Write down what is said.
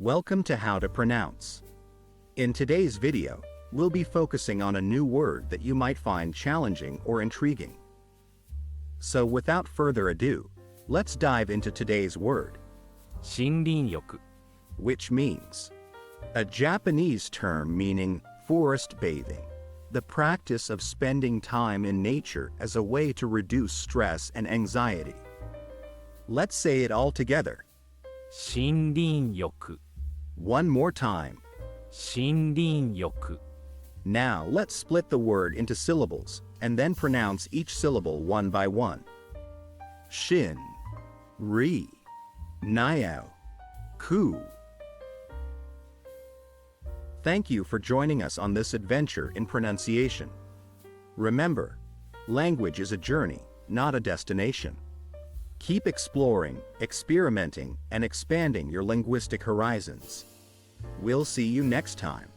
Welcome to How to Pronounce. In today's video, we'll be focusing on a new word that you might find challenging or intriguing. So without further ado, let's dive into today's word, 森林浴 which means a Japanese term meaning forest bathing, the practice of spending time in nature as a way to reduce stress and anxiety. Let's say it all together. 森林浴 One more time. 森林浴 Now let's split the word into syllables and then pronounce each syllable one by one. Shin, ri, nyao, ku. Thank you for joining us on this adventure in pronunciation. Remember, language is a journey, not a destination. Keep exploring, experimenting, and expanding your linguistic horizons. We'll see you next time.